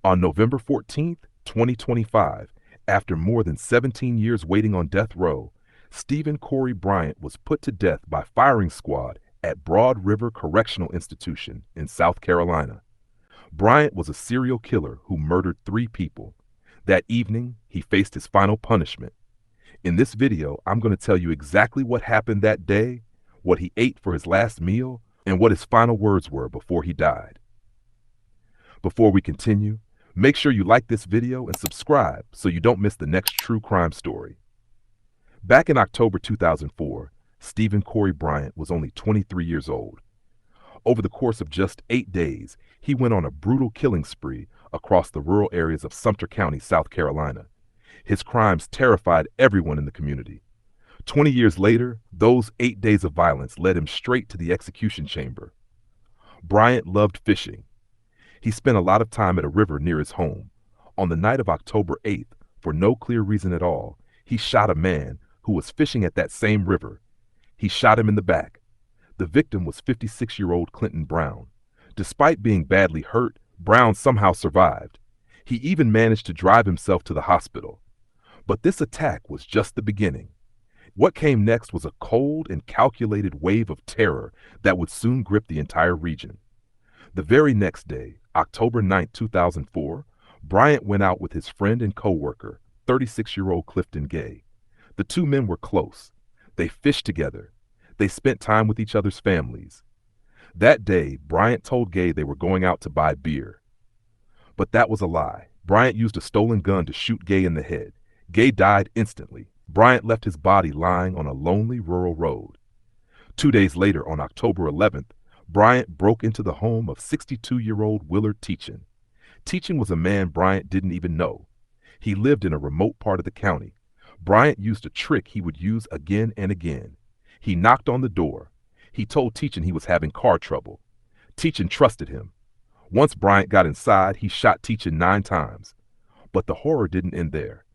On November 14th, 2025, after more than 17 years waiting on death row, Steven Corey Bryant was put to death by firing squad at Broad River Correctional Institution in South Carolina. Bryant was a serial killer who murdered 3 people. That evening, he faced his final punishment. In this video, I'm going to tell you exactly what happened that day, what he ate for his last meal, and what his final words were before he died. Before we continue, make sure you like this video and subscribe so you don't miss the next true crime story. Back in October 2004, Steven Corey Bryant was only 23 years old. Over the course of just 8 days, he went on a brutal killing spree across the rural areas of Sumter County, South Carolina. His crimes terrified everyone in the community. 20 years later, those 8 days of violence led him straight to the execution chamber. Bryant loved fishing. He spent a lot of time at a river near his home. On the night of October 8th, for no clear reason at all, he shot a man who was fishing at that same river. He shot him in the back. The victim was 56-year-old Clinton Brown. Despite being badly hurt, Brown somehow survived. He even managed to drive himself to the hospital. But this attack was just the beginning. What came next was a cold and calculated wave of terror that would soon grip the entire region. The very next day, October 9, 2004, Bryant went out with his friend and co-worker, 36-year-old Clifton Gay. The 2 men were close. They fished together. They spent time with each other's families. That day, Bryant told Gay they were going out to buy beer. But that was a lie. Bryant used a stolen gun to shoot Gay in the head. Gay died instantly. Bryant left his body lying on a lonely rural road. 2 days later, on October 11th, Bryant broke into the home of 62-year-old Willard Teachin. Teachin was a man Bryant didn't even know. He lived in a remote part of the county. Bryant used a trick he would use again and again. He knocked on the door. He told Teachin he was having car trouble. Teachin trusted him. Once Bryant got inside, he shot Teachin 9 times. But the horror didn't end there.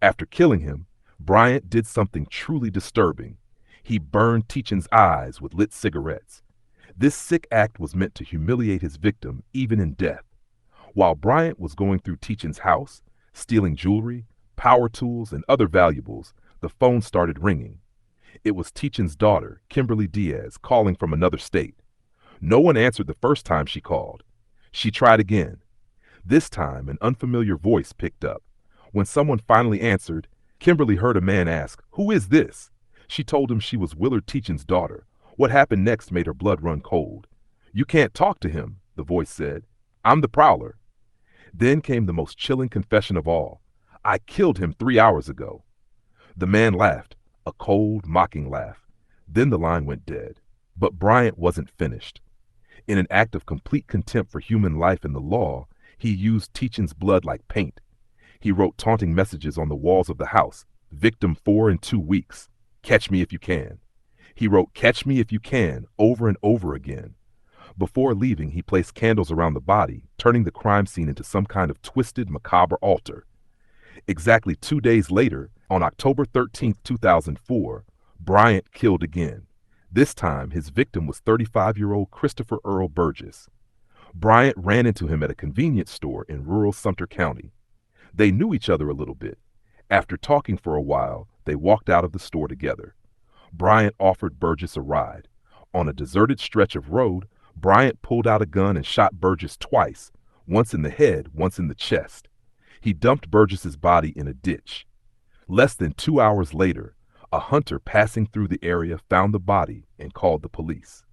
After killing him, Bryant did something truly disturbing. He burned Teachin's eyes with lit cigarettes. This sick act was meant to humiliate his victim even in death. While Bryant was going through Teachin's house, stealing jewelry, power tools, and other valuables, the phone started ringing. It was Teachin's daughter, Kimberly Diaz, calling from another state. No one answered the first time she called. She tried again. This time, an unfamiliar voice picked up. When someone finally answered, Kimberly heard a man ask, "Who is this?" She told him she was Willard Teachin's daughter. What happened next made her blood run cold. "You can't talk to him," the voice said. "I'm the prowler." Then came the most chilling confession of all. "I killed him 3 hours ago." The man laughed, a cold, mocking laugh. Then the line went dead. But Bryant wasn't finished. In an act of complete contempt for human life and the law, he used Teachin's blood like paint. He wrote taunting messages on the walls of the house. "Victim 4 in 2 weeks. Catch me if you can." He wrote "Catch me if you can" over and over again. Before leaving, he placed candles around the body, turning the crime scene into some kind of twisted, macabre altar. Exactly 2 days later, on October 13th, 2004, Bryant killed again. This time, his victim was 35-year-old Christopher Earl Burgess. Bryant ran into him at a convenience store in rural Sumter County. They knew each other a little bit. After talking for a while, they walked out of the store together. Bryant offered Burgess a ride. On a deserted stretch of road, Bryant pulled out a gun and shot Burgess twice, once in the head, once in the chest. He dumped Burgess's body in a ditch. Less than 2 hours later, a hunter passing through the area found the body and called the police.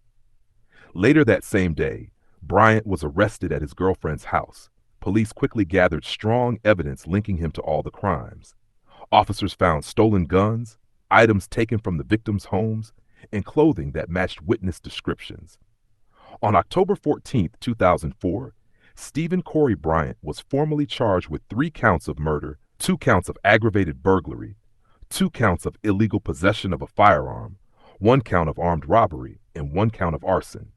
Later that same day, Bryant was arrested at his girlfriend's house. Police quickly gathered strong evidence linking him to all the crimes. Officers found stolen guns, items taken from the victims' homes, and clothing that matched witness descriptions. On October 14, 2004, Steven Corey Bryant was formally charged with 3 counts of murder, 2 counts of aggravated burglary, 2 counts of illegal possession of a firearm, 1 count of armed robbery, and 1 count of arson.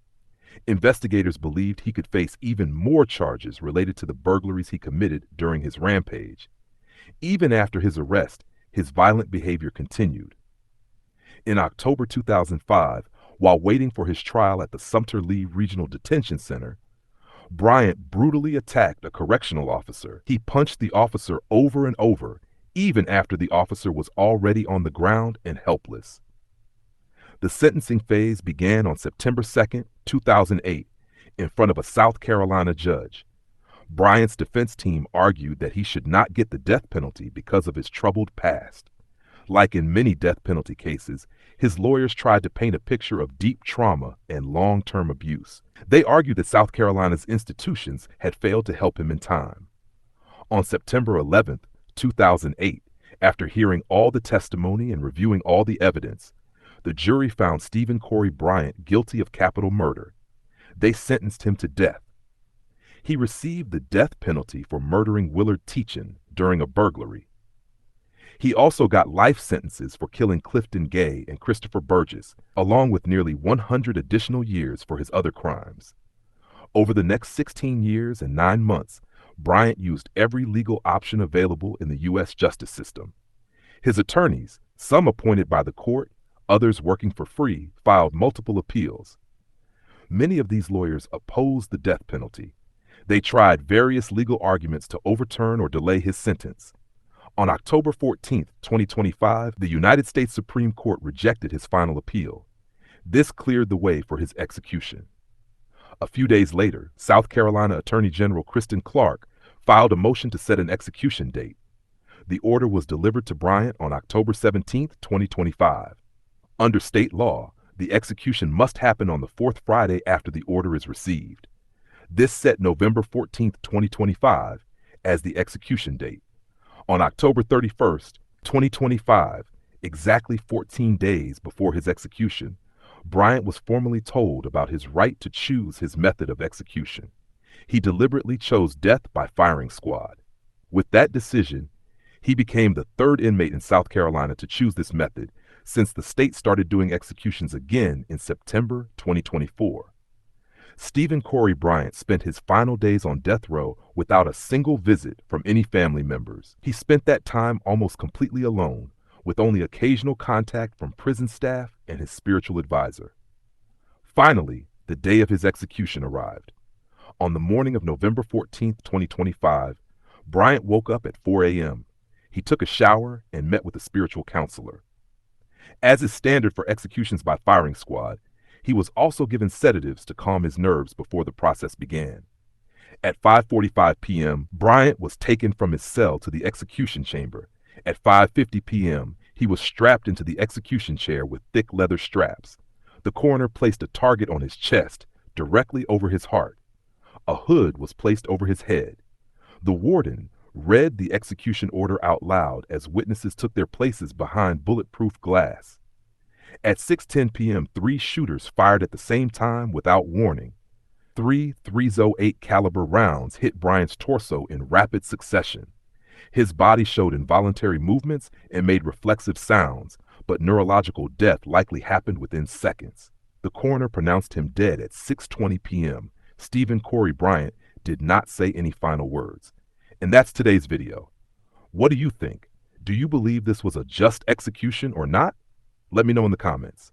Investigators believed he could face even more charges related to the burglaries he committed during his rampage. Even after his arrest, his violent behavior continued. In October 2005, while waiting for his trial at the Sumter Lee Regional Detention Center, Bryant brutally attacked a correctional officer. He punched the officer over and over, even after the officer was already on the ground and helpless. The sentencing phase began on September 2, 2008, in front of a South Carolina judge. Bryant's defense team argued that he should not get the death penalty because of his troubled past. Like in many death penalty cases, his lawyers tried to paint a picture of deep trauma and long-term abuse. They argued that South Carolina's institutions had failed to help him in time. On September 11, 2008, after hearing all the testimony and reviewing all the evidence, the jury found Steven Corey Bryant guilty of capital murder. They sentenced him to death. He received the death penalty for murdering Willard Teachin during a burglary. He also got life sentences for killing Clifton Gay and Christopher Burgess, along with nearly 100 additional years for his other crimes. Over the next 16 years and 9 months, Bryant used every legal option available in the U.S. justice system. His attorneys, some appointed by the court, others working for free, filed multiple appeals. Many of these lawyers opposed the death penalty. They tried various legal arguments to overturn or delay his sentence. On October 14, 2025, the United States Supreme Court rejected his final appeal. This cleared the way for his execution. A few days later, South Carolina Attorney General Kristen Clarke filed a motion to set an execution date. The order was delivered to Bryant on October 17, 2025. Under state law, the execution must happen on the fourth Friday after the order is received. This set November 14, 2025, as the execution date. On October 31, 2025, exactly 14 days before his execution, Bryant was formally told about his right to choose his method of execution. He deliberately chose death by firing squad. With that decision, he became the third inmate in South Carolina to choose this method since the state started doing executions again in September 2024. Steven Corey Bryant spent his final days on death row without a single visit from any family members. He spent that time almost completely alone, with only occasional contact from prison staff and his spiritual advisor. Finally, the day of his execution arrived. On the morning of November 14, 2025, Bryant woke up at 4 a.m. He took a shower and met with a spiritual counselor. As is standard for executions by firing squad, he was also given sedatives to calm his nerves before the process began. At 5:45 p.m., Bryant was taken from his cell to the execution chamber. At 5:50 p.m., he was strapped into the execution chair with thick leather straps. The coroner placed a target on his chest, directly over his heart. A hood was placed over his head. The warden read the execution order out loud as witnesses took their places behind bulletproof glass. At 6:10 p.m., 3 shooters fired at the same time without warning. 3 .308 caliber rounds hit Bryant's torso in rapid succession. His body showed involuntary movements and made reflexive sounds, but neurological death likely happened within seconds. The coroner pronounced him dead at 6:20 p.m. Steven Corey Bryant did not say any final words. And that's today's video. What do you think? Do you believe this was a just execution or not? Let me know in the comments.